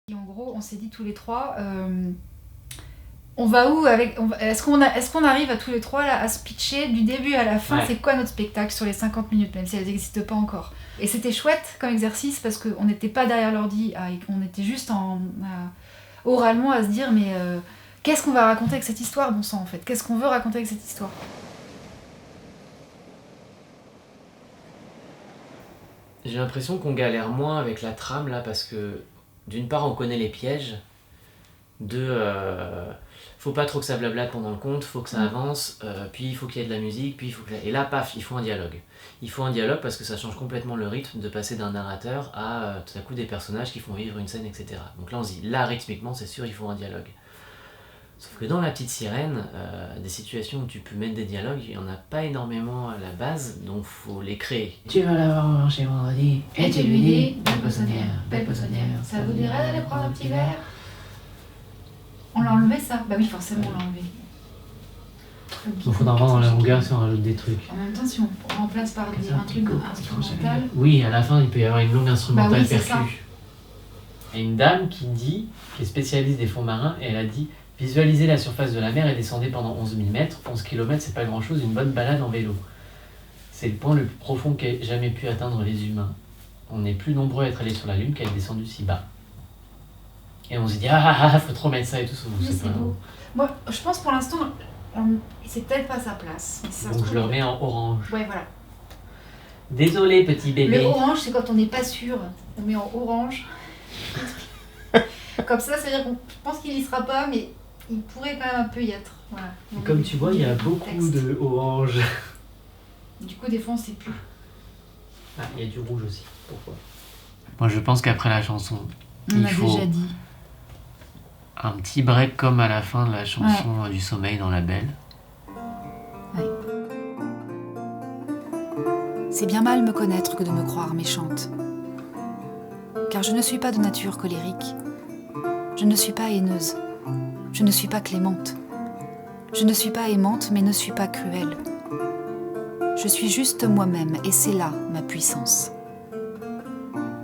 Et en gros, on s'est dit tous les trois, on va où avec, est-ce qu'on arrive à tous les trois là, à se pitcher du début à la fin, c'est quoi notre spectacle sur les 50 minutes, même si elles n'existent pas encore. Et c'était chouette comme exercice parce qu'on n'était pas derrière l'ordi, on était juste oralement à se dire mais qu'est-ce qu'on va raconter avec cette histoire, bon sang en fait, qu'est-ce qu'on veut raconter avec cette histoire. J'ai l'impression qu'on galère moins avec la trame là parce que d'une part on connaît les pièges, faut pas trop que ça blablate pendant le conte, faut que ça avance, puis il faut qu'il y ait de la musique, puis il faut que... Et là paf, il faut un dialogue. Il faut un dialogue parce que ça change complètement le rythme de passer d'un narrateur à tout à coup des personnages qui font vivre une scène, etc. Donc là on se dit, là rythmiquement c'est sûr il faut un dialogue. Sauf que dans La Petite Sirène, des situations où tu peux mettre des dialogues, il n'y en a pas énormément à la base, donc faut les créer. Tu vas la voir chez vendredi, et tu lui dis, belle poissonnière, ça vous dirait d'aller prendre un petit verre? On l'a enlevé ça? Bah oui, forcément on l'a enlevé. Il faudra voir dans la longueur si on rajoute des trucs. En même temps, si on remplace par un truc instrumental... Oui, à la fin il peut y avoir une longue instrumentale percue. Il y a une dame qui est spécialiste des fonds marins, et elle a dit « Visualisez la surface de la mer et descendez pendant 11 000 mètres. 11 km, c'est pas grand-chose, une bonne balade en vélo. C'est le point le plus profond qu'aient jamais pu atteindre les humains. On est plus nombreux à être allés sur la Lune qu'à être descendus si bas. » Et on se dit « Ah, faut trop mettre ça et tout ça. » C'est beau. Moi, je pense pour l'instant, c'est peut-être pas sa place. Donc je le remets en orange. Ouais, voilà. Désolé, petit bébé. Le orange, c'est quand on n'est pas sûr. On met en orange. Comme ça, c'est-à-dire qu'on je pense qu'il y sera pas, mais il pourrait quand même un peu y être. Voilà. Donc, comme tu vois, il y a beaucoup de orange. Du coup, des fois, on sait plus. Ah, il y a du rouge aussi. Pourquoi? Moi, je pense qu'après la chanson, il faut déjà dit. Un petit break comme à la fin de la chanson du sommeil dans La Belle. Ouais. C'est bien mal me connaître que de me croire méchante. Car je ne suis pas de nature colérique. Je ne suis pas haineuse. Je ne suis pas clémente. Je ne suis pas aimante, mais ne suis pas cruelle. Je suis juste moi-même, et c'est là ma puissance.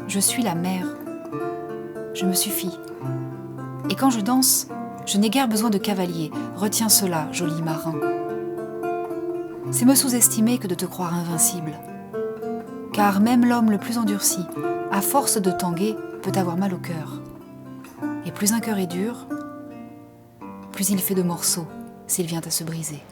Je suis la mer. Je me suffis. Et quand je danse, je n'ai guère besoin de cavalier. Retiens cela, joli marin. C'est me sous-estimer que de te croire invincible. Car même l'homme le plus endurci, à force de tanguer, peut avoir mal au cœur. Et plus un cœur est dur, plus il fait de morceaux s'il vient à se briser.